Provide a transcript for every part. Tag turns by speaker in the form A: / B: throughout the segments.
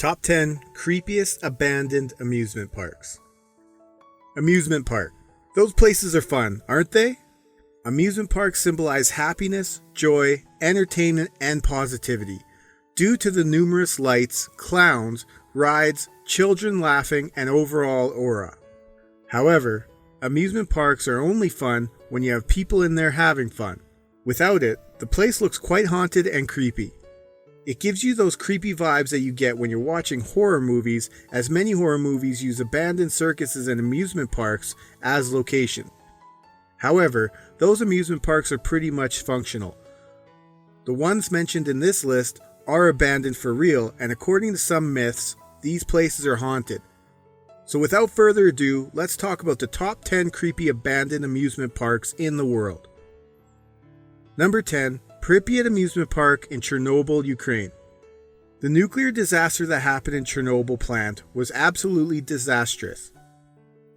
A: Top 10 Creepiest Abandoned Amusement Parks. Amusement Park. Those places are fun, aren't they? Amusement parks symbolize happiness, joy, entertainment, and positivity. Due to the numerous lights, clowns, rides, children laughing, and overall aura. However, amusement parks are only fun when you have people in there having fun. Without it, the place looks quite haunted and creepy. It gives you those creepy vibes that you get when you're watching horror movies, as many horror movies use abandoned circuses and amusement parks as location. However, those amusement parks are pretty much functional. The ones mentioned in this list are abandoned for real, and according to some myths, these places are haunted. So without further ado, let's talk about the top 10 creepy abandoned amusement parks in the world. Number 10. Pripyat Amusement Park in Chernobyl, Ukraine. The nuclear disaster that happened in Chernobyl plant was absolutely disastrous.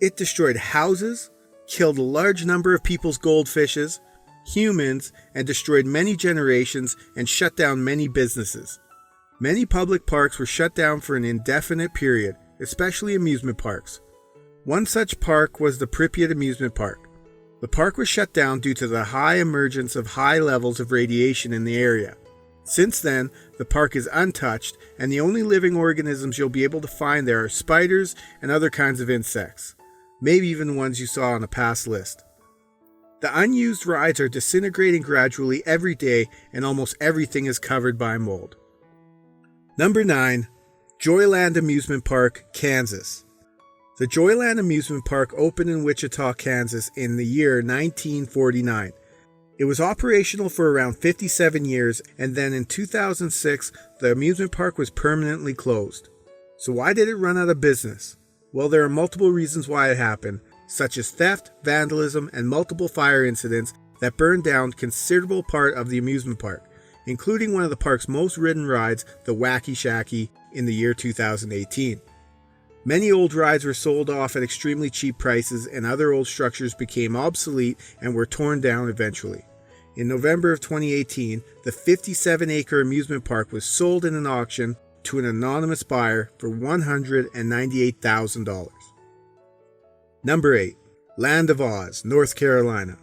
A: It destroyed houses, killed a large number of people's goldfishes, humans, and destroyed many generations and shut down many businesses. Many public parks were shut down for an indefinite period, especially amusement parks. One such park was the Pripyat Amusement Park. The park was shut down due to the high emergence of high levels of radiation in the area. Since then, the park is untouched, and the only living organisms you'll be able to find there are spiders and other kinds of insects, maybe even the ones you saw on a past list. The unused rides are disintegrating gradually every day, and almost everything is covered by mold. Number 9. Joyland Amusement Park, Kansas. The Joyland Amusement Park opened in Wichita, Kansas in the year 1949. It was operational for around 57 years, and then in 2006, the amusement park was permanently closed. So why did it run out of business? Well, there are multiple reasons why it happened, such as theft, vandalism, and multiple fire incidents that burned down a considerable part of the amusement park, including one of the park's most ridden rides, the Wacky Shacky, in the year 2018. Many old rides were sold off at extremely cheap prices, and other old structures became obsolete and were torn down eventually. In November of 2018, the 57-acre amusement park was sold in an auction to an anonymous buyer for $198,000. Number 8. Land of Oz, North Carolina.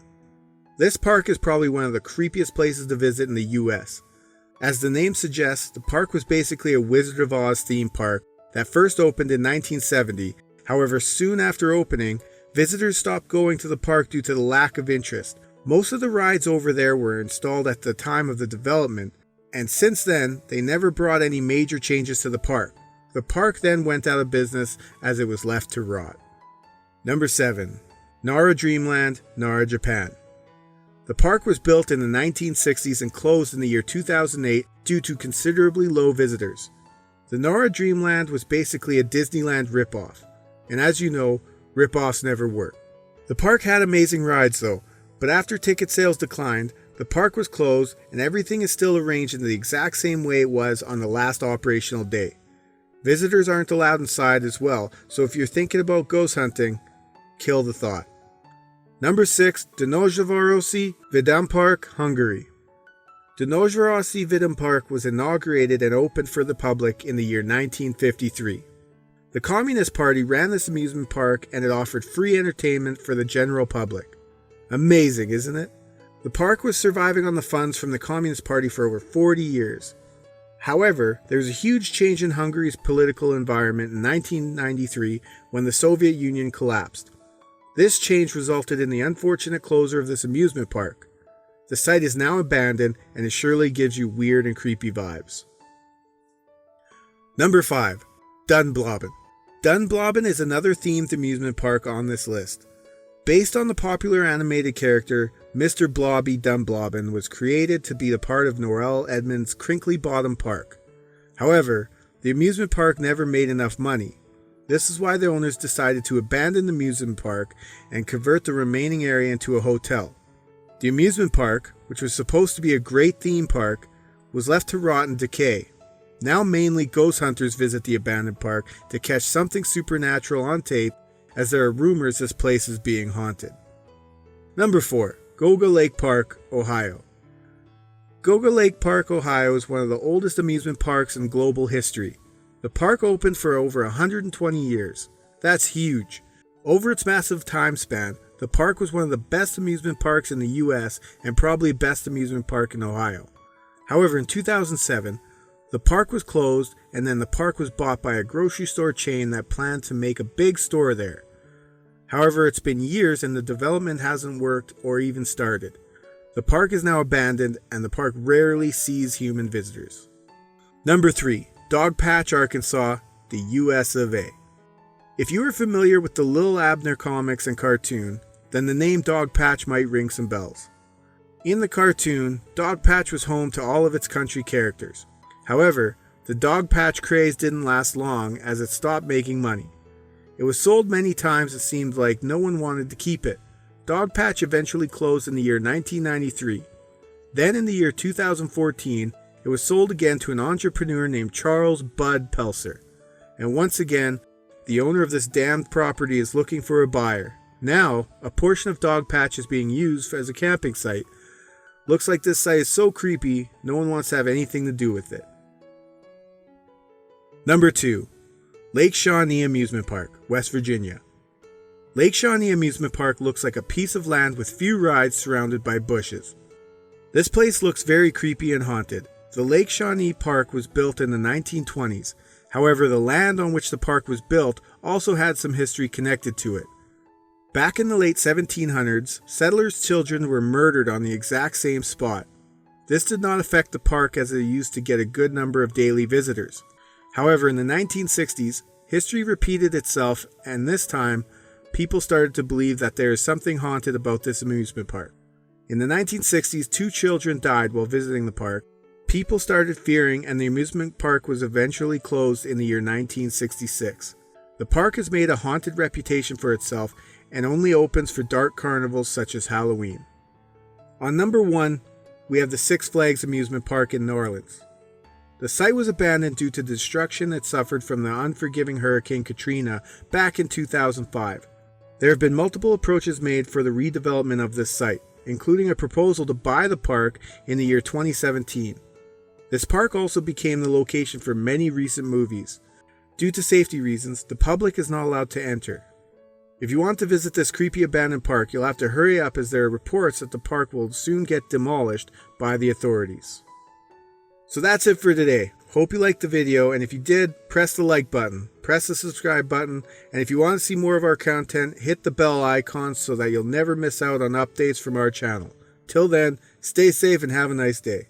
A: This park is probably one of the creepiest places to visit in the US. As the name suggests, the park was basically a Wizard of Oz theme park that first opened in 1970. However, soon after opening, visitors stopped going to the park due to the lack of interest. Most of the rides over there were installed at the time of the development, and since then, they never brought any major changes to the park. The park then went out of business as it was left to rot. Number 7. Nara Dreamland, Nara, Japan. The park was built in the 1960s and closed in the year 2008 due to considerably low visitors. The Nara Dreamland was basically a Disneyland ripoff, and as you know, ripoffs never work. The park had amazing rides though, but after ticket sales declined, the park was closed and everything is still arranged in the exact same way it was on the last operational day. Visitors aren't allowed inside as well, so if you're thinking about ghost hunting, kill the thought. Number 6. Dunaujvarosi Vidampark, Hungary. Dunaujvarosi Vidampark was inaugurated and opened for the public in the year 1953. The Communist Party ran this amusement park and it offered free entertainment for the general public. Amazing, isn't it? The park was surviving on the funds from the Communist Party for over 40 years. However, there was a huge change in Hungary's political environment in 1993 when the Soviet Union collapsed. This change resulted in the unfortunate closure of this amusement park. The site is now abandoned, and it surely gives you weird and creepy vibes. Number 5. Dunblobbin. Dunblobbin is another themed amusement park on this list. Based on the popular animated character, Mr. Blobby Dunblobbin was created to be a part of Noel Edmonds' Crinkly Bottom Park. However, the amusement park never made enough money. This is why the owners decided to abandon the amusement park and convert the remaining area into a hotel. The amusement park, which was supposed to be a great theme park, was left to rot and decay. Now mainly ghost hunters visit the abandoned park to catch something supernatural on tape, as there are rumors this place is being haunted. Number 4. Geauga Lake Park, Ohio. Geauga Lake Park, Ohio is one of the oldest amusement parks in global history. The park opened for over 120 years. That's huge. Over its massive time span, the park was one of the best amusement parks in the US and probably best amusement park in Ohio. However, in 2007, the park was closed, and then the park was bought by a grocery store chain that planned to make a big store there. However, it's been years and the development hasn't worked or even started. The park is now abandoned and the park rarely sees human visitors. Number 3. DOGPATCH, Arkansas, the US of A. If you are familiar with the Lil Abner comics and cartoon, then the name DOGPATCH might ring some bells. In the cartoon, DOGPATCH was home to all of its country characters. However, the DOGPATCH craze didn't last long as it stopped making money. It was sold many times. It seemed like no one wanted to keep it. DOGPATCH eventually closed in the year 1993. Then in the year 2014, it was sold again to an entrepreneur named Charles Bud Pelser. And once again, the owner of this damned property is looking for a buyer. Now, a portion of DOGPATCH is being used as a camping site. Looks like this site is so creepy, no one wants to have anything to do with it. Number 2. Lake Shawnee Amusement Park, West Virginia. Lake Shawnee Amusement Park looks like a piece of land with few rides surrounded by bushes. This place looks very creepy and haunted. The Lake Shawnee Park was built in the 1920s. However, the land on which the park was built also had some history connected to it. Back in the late 1700s, settlers' children were murdered on the exact same spot. This did not affect the park as it used to get a good number of daily visitors. However, in the 1960s, history repeated itself, and this time, people started to believe that there is something haunted about this amusement park. In the 1960s, 2 children died while visiting the park. People started fearing, and the amusement park was eventually closed in the year 1966. The park has made a haunted reputation for itself and only opens for dark carnivals such as Halloween. On number 1, we have the Six Flags Amusement Park in New Orleans. The site was abandoned due to the destruction it suffered from the unforgiving Hurricane Katrina back in 2005. There have been multiple approaches made for the redevelopment of this site, including a proposal to buy the park in the year 2017. This park also became the location for many recent movies. Due to safety reasons, the public is not allowed to enter. If you want to visit this creepy abandoned park, you'll have to hurry up as there are reports that the park will soon get demolished by the authorities. So that's it for today. Hope you liked the video, and if you did, press the like button, press the subscribe button, and if you want to see more of our content, hit the bell icon so that you'll never miss out on updates from our channel. Till then, stay safe and have a nice day.